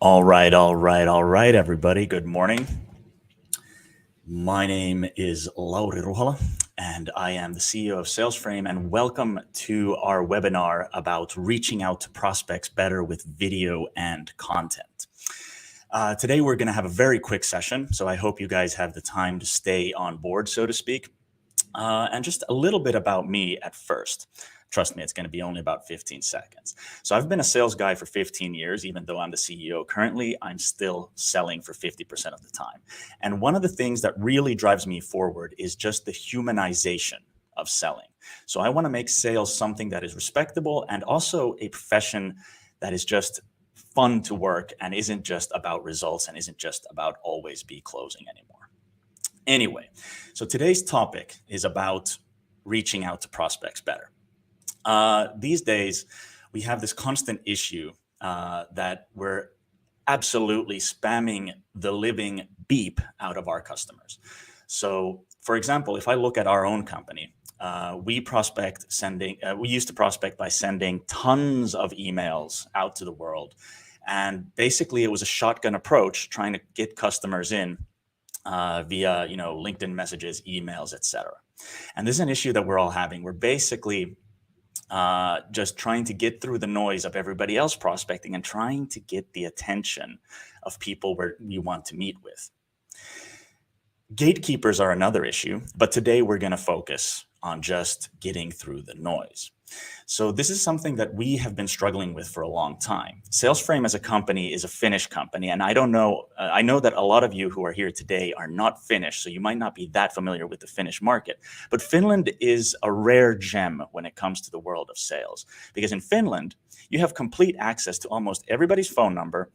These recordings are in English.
All right, everybody. Good morning. My name is Lauri, and I am the CEO of Salesframe. And welcome to our webinar about reaching out to prospects better with video and content. Today, we're going to have a very quick session, so I hope you guys have the time to stay on board, so to speak. And just a little bit about me at first. Trust me, it's going to be only about 15 seconds. So I've been a sales guy for 15 years, even though I'm the CEO currently, I'm still selling for 50% of the time. And one of the things that really drives me forward is just the humanization of selling. So I want to make sales something that is respectable and also a profession that is just fun to work and isn't just about results and isn't just about always be closing anymore. Anyway, so today's topic is about reaching out to prospects better. These days, we have this constant issue that we're absolutely spamming the living beep out of our customers. So, for example, if I look at our own company, we used to prospect by sending tons of emails out to the world. And basically, it was a shotgun approach trying to get customers in via LinkedIn messages, emails, etc. And this is an issue that we're all having. We're basically just trying to get through the noise of everybody else prospecting and trying to get the attention of people where we want to meet with. Gatekeepers are another issue, but today we're going to focus on just getting through the noise. So this is something that we have been struggling with for a long time. Salesframe as a company is a Finnish company, and I know that a lot of you who are here today are not Finnish, so you might not be that familiar with the Finnish market. But Finland is a rare gem when it comes to the world of sales, because in Finland, you have complete access to almost everybody's phone number,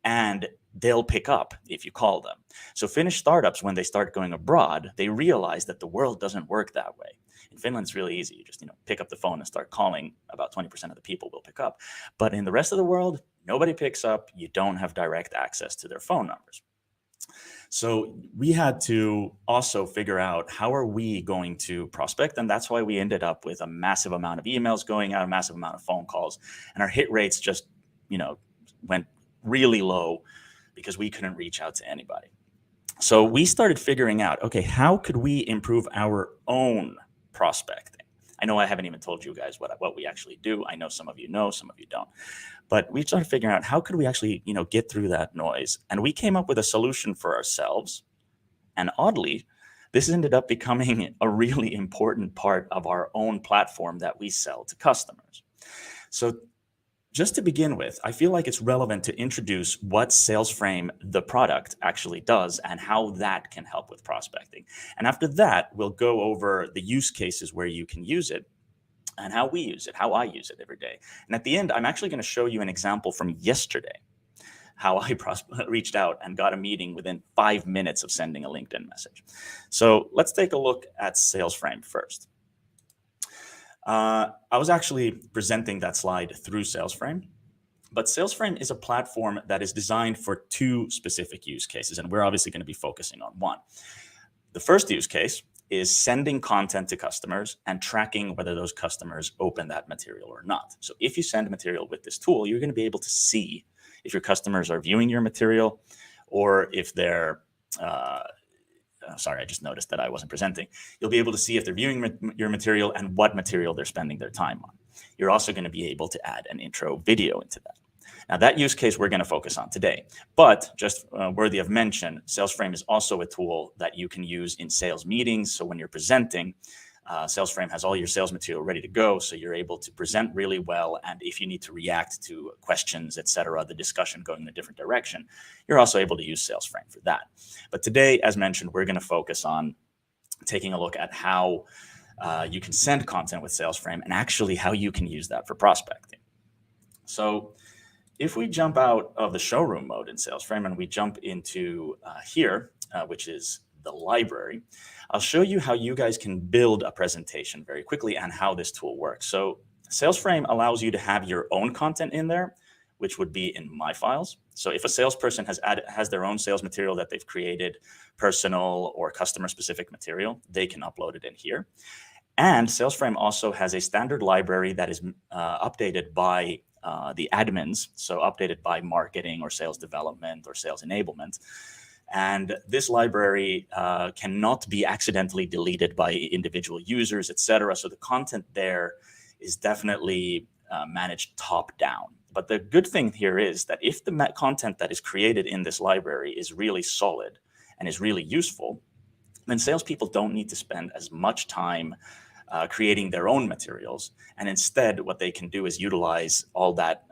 and they'll pick up if you call them. So Finnish startups, when they start going abroad, they realize that the world doesn't work that way. In Finland, it's really easy. You just pick up the phone and start calling. About 20% of the people will pick up. But in the rest of the world, nobody picks up. You don't have direct access to their phone numbers. So we had to also figure out how are we going to prospect, and that's why we ended up with a massive amount of emails going out, a massive amount of phone calls, and our hit rates just went really low because we couldn't reach out to anybody. So we started figuring out, okay, how could we improve our own prospecting? I know I haven't even told you guys what we actually do. I know some of you know, some of you don't. But we started figuring out how could we actually, get through that noise. And we came up with a solution for ourselves. And oddly, this ended up becoming a really important part of our own platform that we sell to customers. So just to begin with, I feel like it's relevant to introduce what Salesframe, the product, actually does and how that can help with prospecting. And after that, we'll go over the use cases where you can use it and how we use it, how I use it every day. And at the end, I'm actually going to show you an example from yesterday, how I reached out and got a meeting within 5 minutes of sending a LinkedIn message. So let's take a look at Salesframe first. I was actually presenting that slide through Salesframe, but Salesframe is a platform that is designed for two specific use cases, and we're obviously going to be focusing on one. The first use case is sending content to customers and tracking whether those customers open that material or not. So if you send material with this tool, you're going to be able to see if your customers are viewing your material or if they're sorry, I just noticed that I wasn't presenting. You'll be able to see if they're viewing your material and what material they're spending their time on. You're also going to be able to add an intro video into that. Now, that use case we're going to focus on today. But just worthy of mention, Salesframe is also a tool that you can use in sales meetings. So when you're presenting, Salesframe has all your sales material ready to go, so you're able to present really well. And if you need to react to questions, etc., the discussion going in a different direction, you're also able to use Salesframe for that. But today, as mentioned, we're going to focus on taking a look at how you can send content with Salesframe and actually how you can use that for prospecting. So if we jump out of the showroom mode in Salesframe and we jump into here, which is the library, I'll show you how you guys can build a presentation very quickly and how this tool works. So Salesframe allows you to have your own content in there, which would be in My Files. So if a salesperson has their own sales material that they've created, personal or customer-specific material, they can upload it in here. And Salesframe also has a standard library that is updated by the admins, so updated by marketing or sales development or sales enablement. And this library cannot be accidentally deleted by individual users, etc. So the content there is definitely managed top down. But the good thing here is that if the content that is created in this library is really solid and is really useful, then salespeople don't need to spend as much time creating their own materials. And instead, what they can do is utilize all that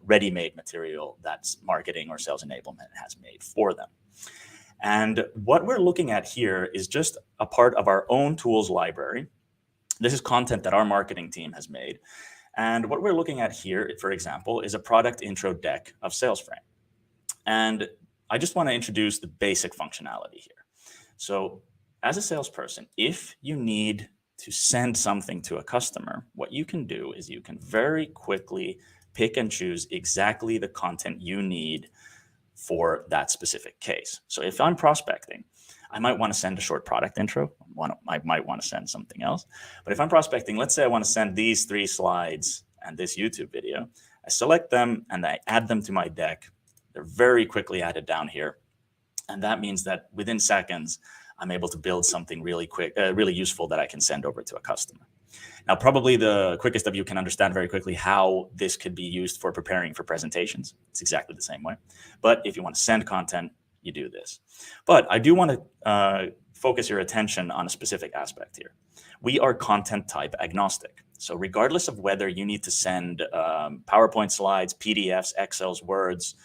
ready-made material that marketing or sales enablement has made for them. And what we're looking at here is just a part of our own tools library. This is content that our marketing team has made. And what we're looking at here, for example, is a product intro deck of Salesframe. And I just want to introduce the basic functionality here. So as a salesperson, if you need to send something to a customer, what you can do is you can very quickly pick and choose exactly the content you need for that specific case. So if I'm prospecting, I might want to send a short product intro. I might want to send something else. But if I'm prospecting, let's say I want to send these 3 slides and this YouTube video. I select them and I add them to my deck. They're very quickly added down here. And that means that within seconds, I'm able to build something really quick, really useful that I can send over to a customer. Now, probably the quickest of you can understand very quickly how this could be used for preparing for presentations. It's exactly the same way. But if you want to send content, you do this. But I do want to focus your attention on a specific aspect here. We are content type agnostic. So regardless of whether you need to send PowerPoint slides, PDFs, Excels, Words,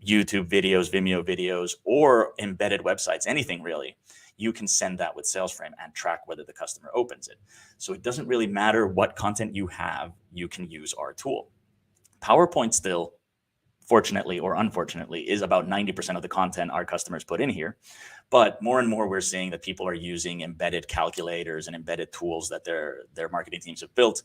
YouTube videos, Vimeo videos, or embedded websites, anything really, you can send that with Salesframe and track whether the customer opens it. So it doesn't really matter what content you have, you can use our tool. PowerPoint still, fortunately or unfortunately, is about 90% of the content our customers put in here. But more and more, we're seeing that people are using embedded calculators and embedded tools that their marketing teams have built.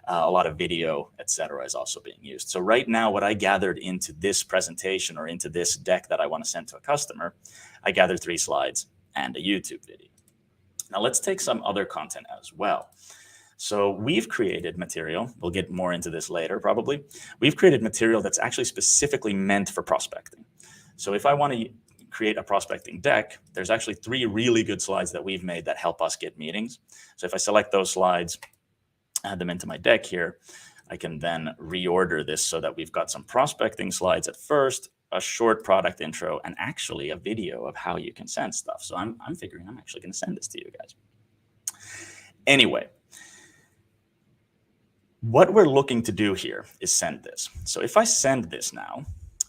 A lot of video, et cetera, is also being used. So right now, what I gathered into this presentation or into this deck that I want to send to a customer, I gathered 3 slides and a YouTube video. Now let's take some other content as well. So we've created material. We'll get more into this later, probably. We've created material that's actually specifically meant for prospecting. So if I want to create a prospecting deck, there's actually 3 really good slides that we've made that help us get meetings. So if I select those slides, add them into my deck here, I can then reorder this so that we've got some prospecting slides at first, a short product intro, and actually a video of how you can send stuff. So I'm figuring I'm actually going to send this to you guys. Anyway, what we're looking to do here is send this. So if I send this now,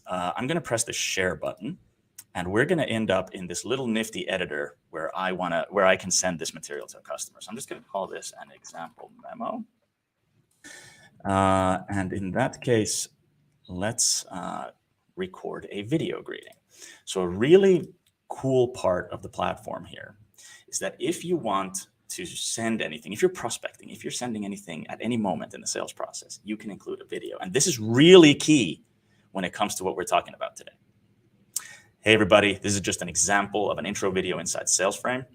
I'm going to press the share button, and we're going to end up in this little nifty editor where I can send this material to a customer. So I'm just going to call this an example memo. And in that case, let's record a video greeting. So a really cool part of the platform here is that if you want to send anything, if you're prospecting, if you're sending anything at any moment in the sales process, you can include a video. And this is really key when it comes to what we're talking about today. Hey, everybody, this is just an example of an intro video inside Salesframe.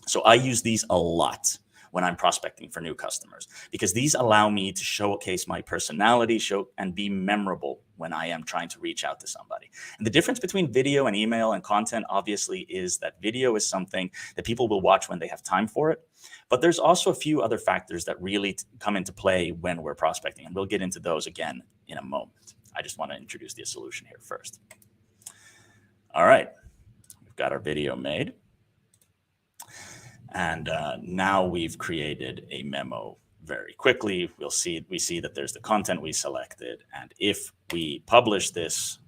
So I use these a lot when I'm prospecting for new customers, because these allow me to showcase my personality, and be memorable when I am trying to reach out to somebody. And the difference between video and email and content, obviously, is that video is something that people will watch when they have time for it. But there's also a few other factors that really come into play when we're prospecting, and we'll get into those again in a moment. I just want to introduce the solution here first. All right, we've got our video made. And now we've created a memo very quickly. We see that there's the content we selected. And if we publish this,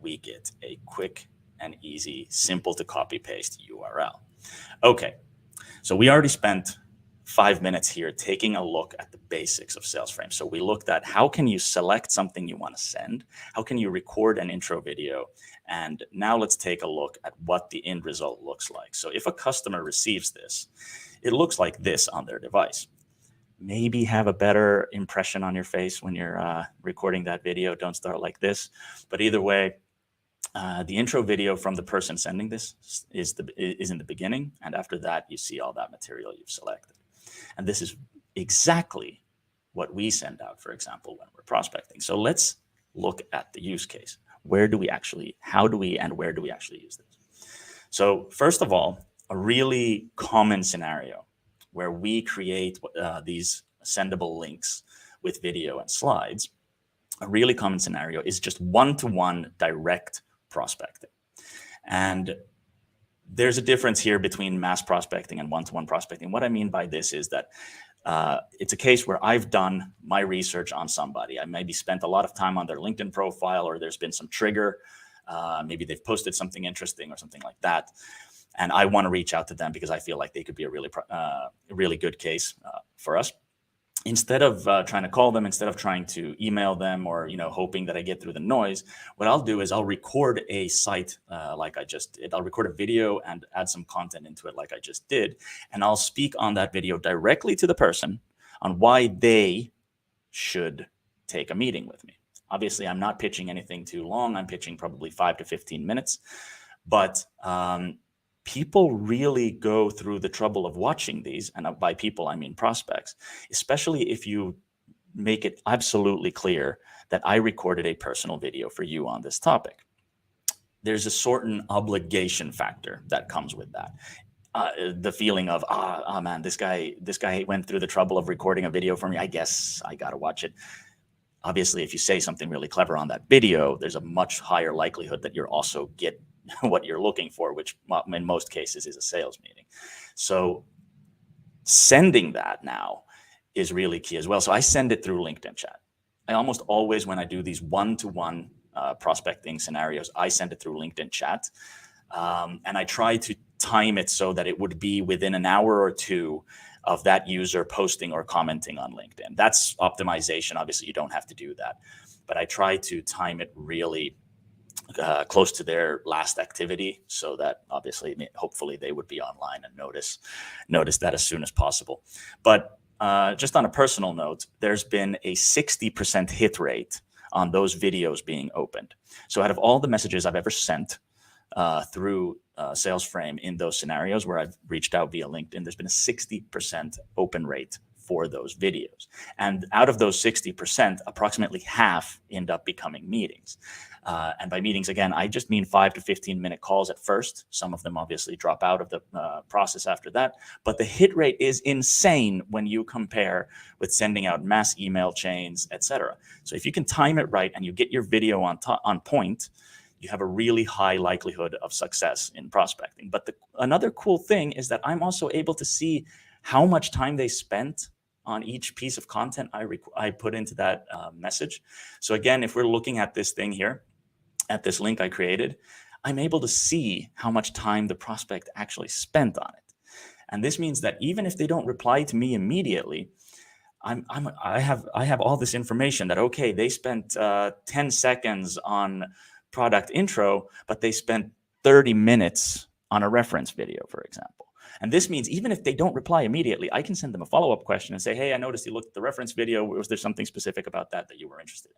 we get a quick and easy, simple to copy paste URL. Okay, so we already spent 5 minutes here taking a look at the basics of Salesframe. So we looked at how can you select something you want to send? How can you record an intro video? And now let's take a look at what the end result looks like. So if a customer receives this, it looks like this on their device. Maybe have a better impression on your face when you're recording that video. Don't start like this. But either way, the intro video from the person sending this is in the beginning. And after that, you see all that material you've selected. And this is exactly what we send out, for example, when we're prospecting. So let's look at the use case. Where do we actually, how do we, and where do we actually use this? So first of all, a really common scenario where we create these sendable links with video and slides, a really common scenario is just one-to-one direct prospecting. And there's a difference here between mass prospecting and one-to-one prospecting. What I mean by this is that it's a case where I've done my research on somebody. I maybe spent a lot of time on their LinkedIn profile, or there's been some trigger. Maybe they've posted something interesting or something like that. And I want to reach out to them because I feel like they could be a really good case for us. Instead of trying to call them, instead of trying to email them, or hoping that I get through the noise, what I'll do is I'll record a site like I just did. I'll record a video and add some content into it like I just did, and I'll speak on that video directly to the person on why they should take a meeting with me. Obviously, I'm not pitching anything too long. I'm pitching probably 5 to 15 minutes, but people really go through the trouble of watching these, and by people, I mean prospects, especially if you make it absolutely clear that I recorded a personal video for you on this topic. There's a certain obligation factor that comes with that. The feeling of, oh man, this guy went through the trouble of recording a video for me. I guess I got to watch it. Obviously, if you say something really clever on that video, there's a much higher likelihood that you're also get what you're looking for, which in most cases is a sales meeting. So sending that now is really key as well. So I send it through LinkedIn chat. I almost always, when I do these one-to-one prospecting scenarios, I send it through LinkedIn chat. And I try to time it so that it would be within an hour or two of that user posting or commenting on LinkedIn. That's optimization. Obviously, you don't have to do that, but I try to time it really close to their last activity, so that obviously, hopefully, they would be online and notice that as soon as possible. But just on a personal note, there's been a 60% hit rate on those videos being opened. So out of all the messages I've ever sent through Salesframe in those scenarios where I've reached out via LinkedIn, there's been a 60% open rate for those videos. And out of those 60%, approximately half end up becoming meetings. And by meetings, again, I just mean 5 to 15-minute calls at first. Some of them obviously drop out of the process after that. But the hit rate is insane when you compare with sending out mass email chains, etc. So if you can time it right and you get your video on point, you have a really high likelihood of success in prospecting. But another cool thing is that I'm also able to see how much time they spent on each piece of content I put into that message. So again, if we're looking at this thing here, at this link I created, I'm able to see how much time the prospect actually spent on it. And this means that even if they don't reply to me immediately, I have all this information that, okay, they spent 10 seconds on product intro, but they spent 30 minutes on a reference video, for example. And this means even if they don't reply immediately, I can send them a follow-up question and say, hey, I noticed you looked at the reference video. Was there something specific about that you were interested in?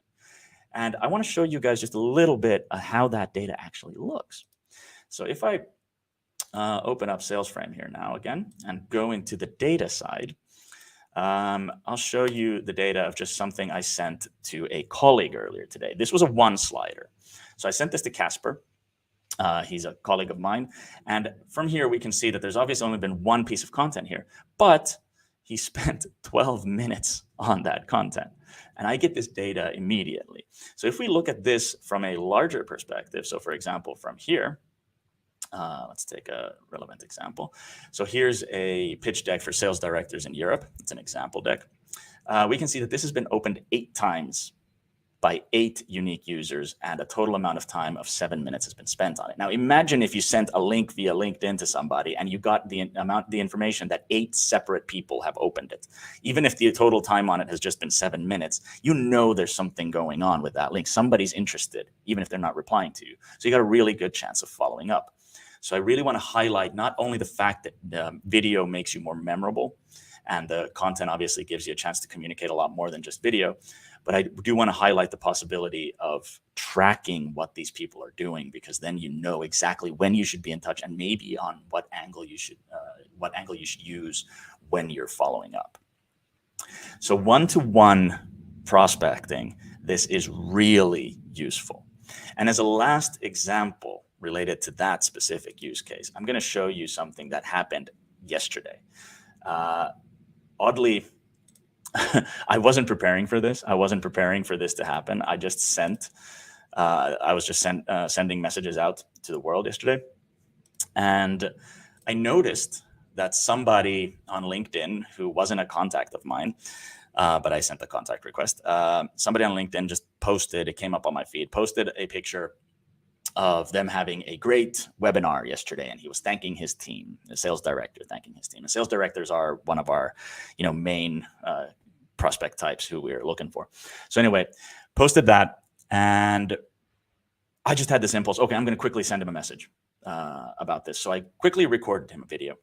And I want to show you guys just a little bit of how that data actually looks. So if I open up Salesframe here now again and go into the data side, I'll show you the data of just something I sent to a colleague earlier today. This was a one slider. So I sent this to Casper. He's a colleague of mine. And from here, we can see that there's obviously only been one piece of content here, but he spent 12 minutes on that content. And I get this data immediately. So if we look at this from a larger perspective, so for example, from here, let's take a relevant example. So here's a pitch deck for sales directors in Europe. It's an example deck. We can see that this has been opened 8 times by 8 unique users, and a total amount of time of 7 minutes has been spent on it. Now, imagine if you sent a link via LinkedIn to somebody and you got the information that 8 separate people have opened it. Even if the total time on it has just been 7 minutes, you know there's something going on with that link. Somebody's interested, even if they're not replying to you. So you got a really good chance of following up. So I really want to highlight not only the fact that the video makes you more memorable, and the content obviously gives you a chance to communicate a lot more than just video, but I do want to highlight the possibility of tracking what these people are doing, because then you know exactly when you should be in touch and maybe on what angle you should use when you're following up. So one-to-one prospecting, this is really useful. And as a last example related to that specific use case, I'm going to show you something that happened yesterday. Oddly, I wasn't preparing for this. I wasn't preparing for this to happen. I was just sending messages out to the world yesterday. And I noticed that somebody on LinkedIn who wasn't a contact of mine, but I sent a contact request. Somebody on LinkedIn just posted, it came up on my feed, posted a picture of them having a great webinar yesterday, and he was thanking his team, the sales director thanking his team. And sales directors are one of our, main prospect types who we're looking for. So anyway, posted that, and I just had this impulse. Okay, I'm going to quickly send him a message about this. So I quickly recorded him a video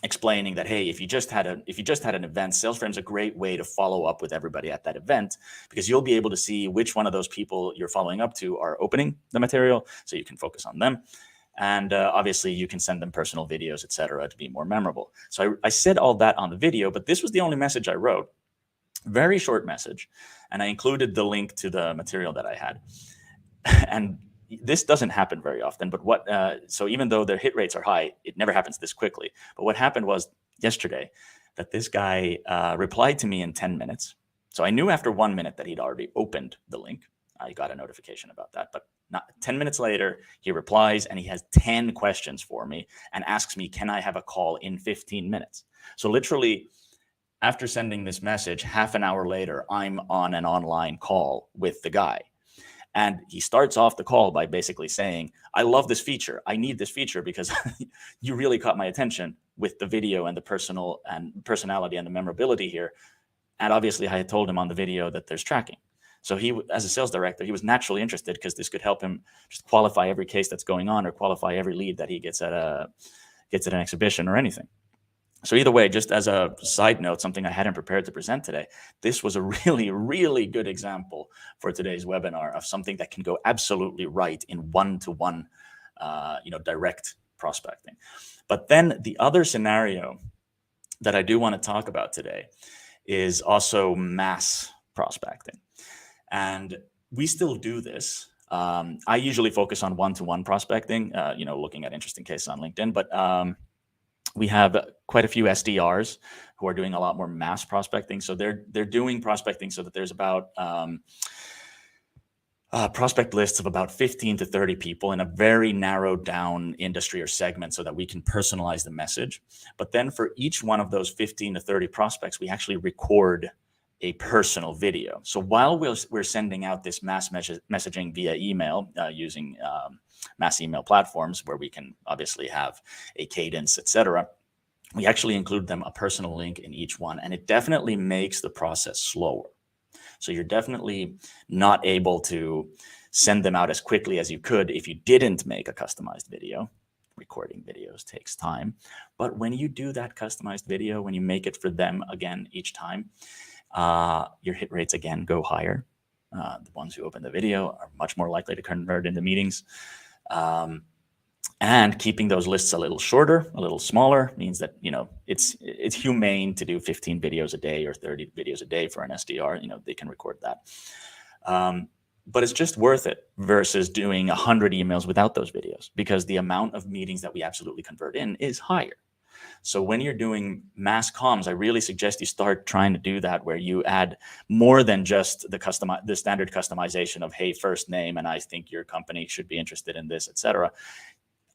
explaining that, hey, if you just had an event, Salesframe's a great way to follow up with everybody at that event, because you'll be able to see which one of those people you're following up to are opening the material, so you can focus on them. And obviously you can send them personal videos, etc., to be more memorable. So I said all that on the video, but this was the only message I wrote. Very short message. And I included the link to the material that I had. And this doesn't happen very often, but so even though their hit rates are high, it never happens this quickly. But what happened was yesterday that this guy replied to me in 10 minutes. So I knew after 1 minute that he'd already opened the link. I got a notification about that, but not 10 minutes later, he replies and he has 10 questions for me and asks me, can I have a call in 15 minutes? So literally after sending this message, half an hour later, I'm on an online call with the guy. And he starts off the call by basically saying, I love this feature. I need this feature because you really caught my attention with the video and the personality and the memorability here. And obviously I had told him on the video that there's tracking. So he, as a sales director, he was naturally interested because this could help him just qualify every case that's going on or qualify every lead that he gets at an exhibition or anything. So either way, just as a side note, something I hadn't prepared to present today, this was a really, really good example for today's webinar of something that can go absolutely right in one-to-one, direct prospecting. But then the other scenario that I do want to talk about today is also mass prospecting. And we still do this. I usually focus on one-to-one prospecting, looking at interesting cases on LinkedIn, but we have quite a few SDRs who are doing a lot more mass prospecting. So they're doing prospecting so that there's about prospect lists of about 15 to 30 people in a very narrowed down industry or segment so that we can personalize the message. But then for each one of those 15 to 30 prospects, we actually record a personal video. So while we're sending out this mass messaging via email using mass email platforms where we can obviously have a cadence, etc., we actually include them a personal link in each one, and it definitely makes the process slower. So you're definitely not able to send them out as quickly as you could if you didn't make a customized video. Recording videos takes time, but when you do that customized video, when you make it for them again each time, your hit rates again go higher. The ones who open the video are much more likely to convert into meetings. And keeping those lists a little shorter, a little smaller, means that it's humane to do 15 videos a day or 30 videos a day for an SDR. They can record that. But it's just worth it versus doing 100 emails without those videos, because the amount of meetings that we absolutely convert in is higher. So when you're doing mass comms, I really suggest you start trying to do that, where you add more than just the standard customization of, hey, first name, and I think your company should be interested in this, etc.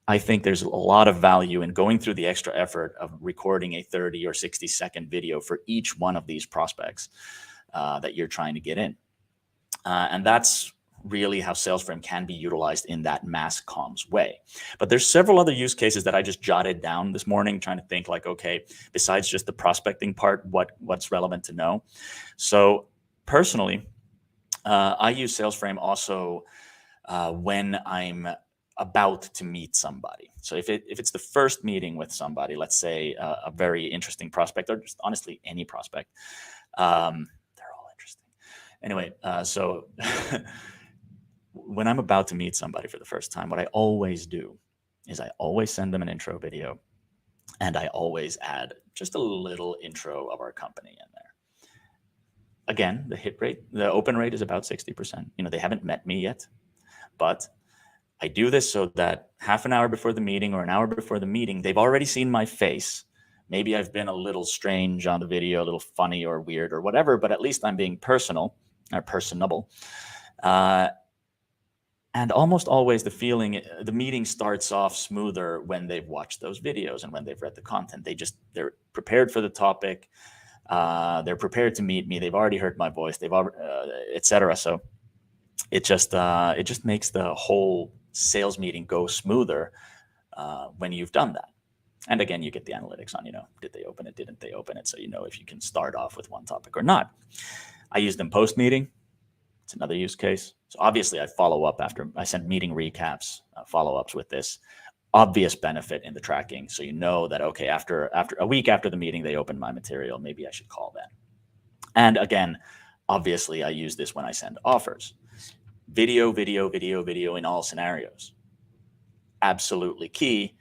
I think there's a lot of value in going through the extra effort of recording a 30 or 60-second video for each one of these prospects that you're trying to get in. And that's really how Salesframe can be utilized in that mass comms way. But there's several other use cases that I just jotted down this morning, trying to think like, okay, besides just the prospecting part, what's relevant to know? So personally, I use Salesframe also when I'm about to meet somebody. So if it's the first meeting with somebody, let's say a very interesting prospect, or just honestly any prospect, they're all interesting. Anyway, so when I'm about to meet somebody for the first time, what I always do is I always send them an intro video, and I always add just a little intro of our company in there. Again, the hit rate, the open rate is about 60%. They haven't met me yet, but I do this so that half an hour before the meeting or an hour before the meeting, they've already seen my face. Maybe I've been a little strange on the video, a little funny or weird or whatever, but at least I'm being personal or personable. And almost always the meeting starts off smoother when they've watched those videos and when they've read the content. They're prepared for the topic. They're prepared to meet me. They've already heard my voice. They've already, etc. So it just makes the whole sales meeting go smoother when you've done that. And again, you get the analytics on, did they open it? Didn't they open it? So if you can start off with one topic or not. I use them post-meeting. It's another use case. So obviously I follow up after I send meeting recaps, follow-ups with this. Obvious benefit in the tracking. So that, okay, after a week after the meeting, they opened my material. Maybe I should call them. And again, obviously I use this when I send offers. Video in all scenarios. Absolutely key.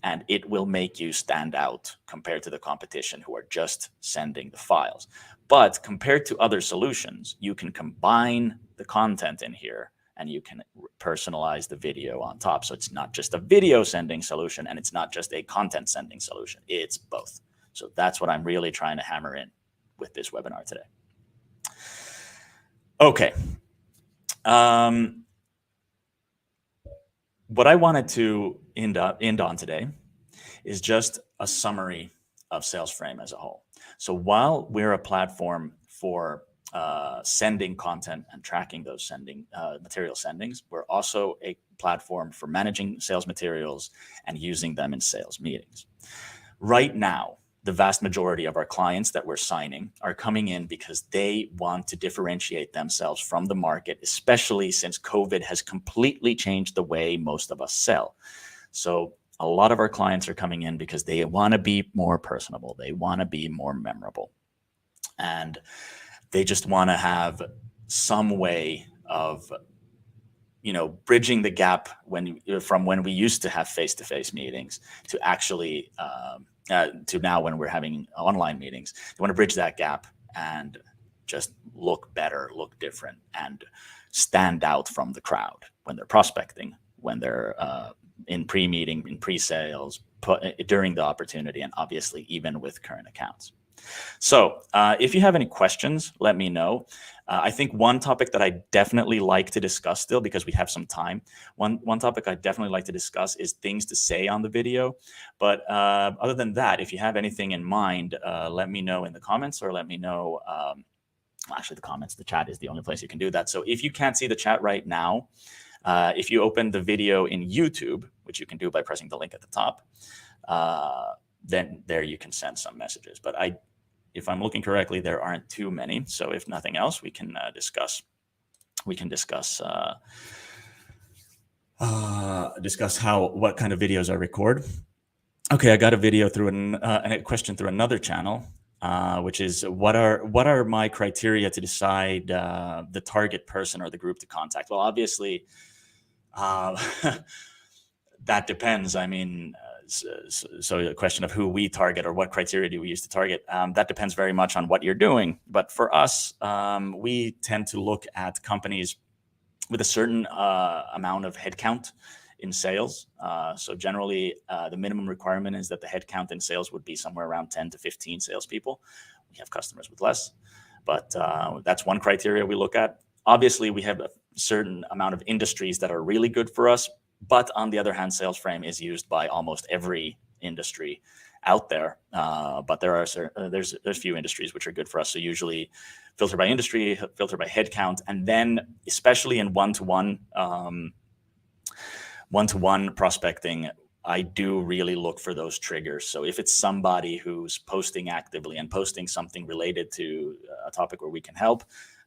And it will make you stand out compared to the competition who are just sending the files. But compared to other solutions, you can combine the content in here and you can personalize the video on top. So it's not just a video sending solution and it's not just a content sending solution. It's both. So that's what I'm really trying to hammer in with this webinar today. Okay. What I wanted to end on today is just a summary of Salesframe as a whole. So while we're a platform for sending content and tracking those material sendings, we're also a platform for managing sales materials and using them in sales meetings. Right now, the vast majority of our clients that we're signing are coming in because they want to differentiate themselves from the market, especially since COVID has completely changed the way most of us sell. So a lot of our clients are coming in because they want to be more personable. They want to be more memorable. And they just want to have some way of, bridging the gap from when we used to have face-to-face meetings to actually to now when we're having online meetings. They want to bridge that gap and just look better, look different, and stand out from the crowd when they're prospecting, when they're in pre-meeting, in pre-sales, during the opportunity, and obviously even with current accounts. So if you have any questions, let me know. I think one topic that I definitely like to discuss still, because we have some time, one topic I definitely like to discuss is things to say on the video. But other than that, if you have anything in mind, let me know in the comments, or let me know, actually the comments, the chat is the only place you can do that. So if you can't see the chat right now, if you open the video in YouTube, which you can do by pressing the link at the top, then there you can send some messages. But if I'm looking correctly, there aren't too many. So if nothing else, we can discuss what kind of videos I record. Okay, I got a video through a question through another channel, which is what are my criteria to decide the target person or the group to contact? Well, obviously, that depends. I mean, so the question of who we target or what criteria do we use to target, that depends very much on what you're doing. But for us, we tend to look at companies with a certain amount of headcount in sales. So generally, the minimum requirement is that the headcount in sales would be somewhere around 10 to 15 salespeople. We have customers with less, but that's one criteria we look at. Obviously, we have a certain amount of industries that are really good for us. But on the other hand, Salesframe is used by almost every industry out there. But there's few industries which are good for us. So usually filter by industry, filter by headcount, and then especially in one-to-one prospecting, I do really look for those triggers. So if it's somebody who's posting actively and posting something related to a topic where we can help,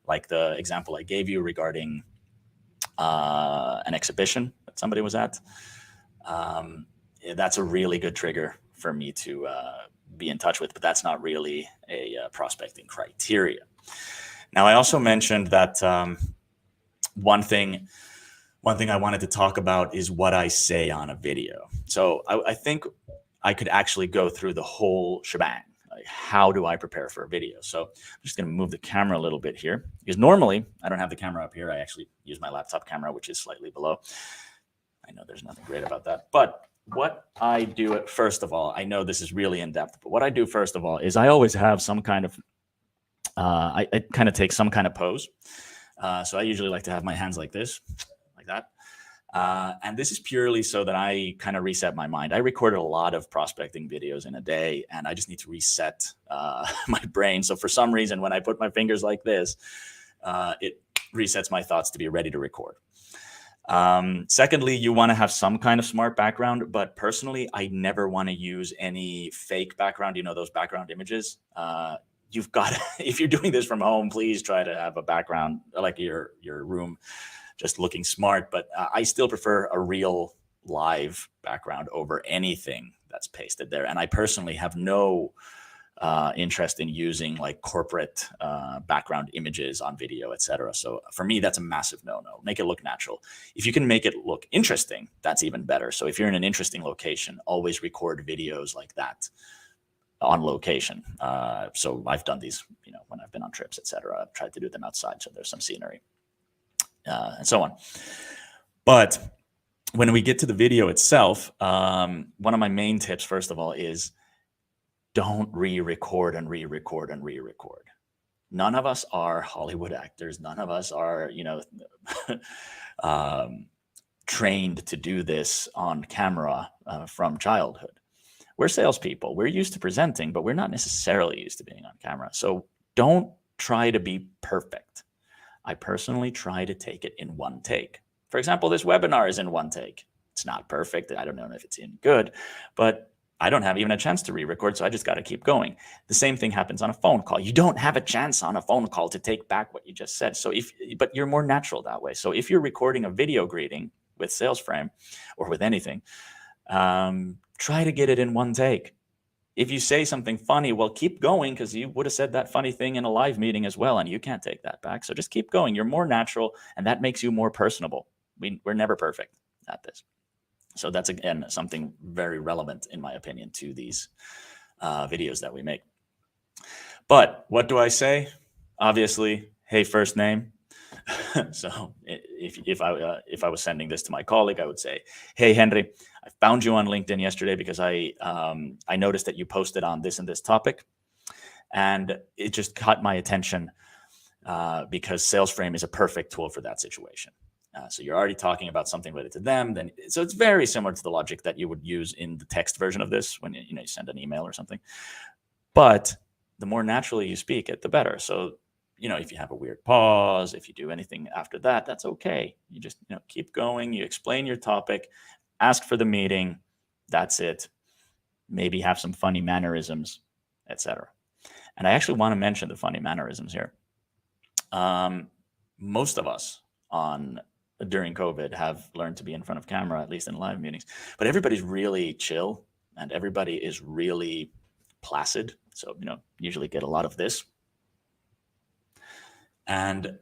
like the example I gave you regarding an exhibition that somebody was at, that's a really good trigger for me to be in touch with, but that's not really a prospecting criteria. Now, I also mentioned that one thing I wanted to talk about is what I say on a video. So I think I could actually go through the whole shebang, how do I prepare for a video? So I'm just going to move the camera a little bit here, because normally I don't have the camera up here. I actually use my laptop camera, which is slightly below. I know there's nothing great about that, but what I do first of all, I know this is really in depth, but what I do first of all is I always have some kind of, I kind of take some kind of pose. So I usually like to have my hands like this, like that. And this is purely so that I kind of reset my mind. I recorded a lot of prospecting videos in a day, and I just need to reset my brain. So for some reason, when I put my fingers like this, it resets my thoughts to be ready to record. Secondly, you want to have some kind of smart background, but personally, I never want to use any fake background. You know, those background images. You've got, if you're doing this from home, please try to have a background like your room just looking smart. But I still prefer a real live background over anything that's pasted there. And I personally have no interest in using like corporate background images on video, etc. So for me, that's a massive no-no. Make it look natural. If you can make it look interesting, that's even better. So if you're in an interesting location, always record videos like that on location. So I've done these, you know, when I've been on trips, etc. I've tried to do them outside, so there's some scenery and so on. But when we get to the video itself, one of my main tips, first of all, is don't re-record and re-record and re-record. None of us are Hollywood actors. None of us are, you know, trained to do this on camera from childhood. We're salespeople. We're used to presenting, but we're not necessarily used to being on camera. So don't try to be perfect. I personally try to take it in one take. For example, this webinar is in one take. It's not perfect. I don't know if it's in good, but I don't have even a chance to re-record, so I just got to keep going. The same thing happens on a phone call. You don't have a chance on a phone call to take back what you just said. So but you're more natural that way. So if you're recording a video greeting with Salesframe or with anything, try to get it in one take. If you say something funny, well, keep going, because you would have said that funny thing in a live meeting as well, and you can't take that back. So just keep going. You're more natural, and that makes you more personable. We're never perfect at this. So that's, again, something very relevant, in my opinion, to these videos that we make. But what do I say? Obviously, hey, first name. So if I was sending this to my colleague, I would say, hey, Henry, I found you on LinkedIn yesterday because I noticed that you posted on this and this topic. And it just caught my attention because Salesframe is a perfect tool for that situation. So you're already talking about something related to them. So it's very similar to the logic that you would use in the text version of this when you send an email or something. But the more naturally you speak it, the better. So, if you have a weird pause, if you do anything after that, that's okay. You just keep going. You explain your topic, ask for the meeting. That's it. Maybe have some funny mannerisms, etc. And I actually want to mention the funny mannerisms here. Most of us during COVID have learned to be in front of camera, at least in live meetings, but everybody's really chill and everybody is really placid. So, usually get a lot of this. And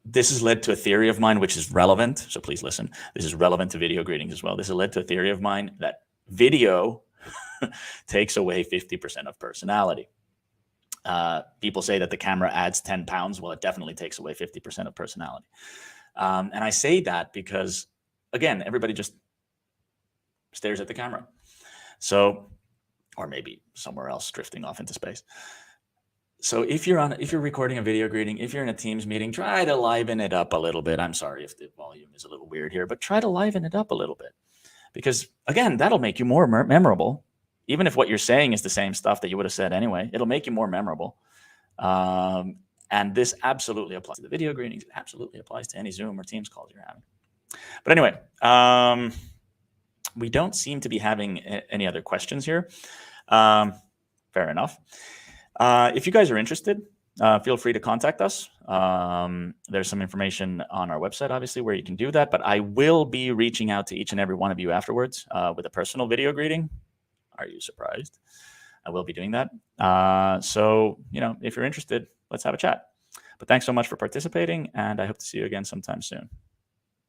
this has led to a theory of mine, which is relevant. So please listen. This is relevant to video greetings as well. This has led to a theory of mine that video takes away 50% of personality. People say that the camera adds 10 pounds. Well, it definitely takes away 50% of personality. And I say that because, again, everybody just stares at the camera. So, or maybe somewhere else drifting off into space. So if you're recording a video greeting, if you're in a Teams meeting, try to liven it up a little bit. I'm sorry if the volume is a little weird here, but try to liven it up a little bit. Because, again, that'll make you more memorable. Even if what you're saying is the same stuff that you would have said anyway, it'll make you more memorable. And this absolutely applies to the video greetings. It absolutely applies to any Zoom or Teams calls you're having. But anyway, we don't seem to be having any other questions here. Fair enough. If you guys are interested, feel free to contact us. There's some information on our website, obviously, where you can do that. But I will be reaching out to each and every one of you afterwards with a personal video greeting. Are you surprised? I will be doing that. So, if you're interested, let's have a chat. But thanks so much for participating, and I hope to see you again sometime soon.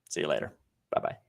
See you later. Bye-bye.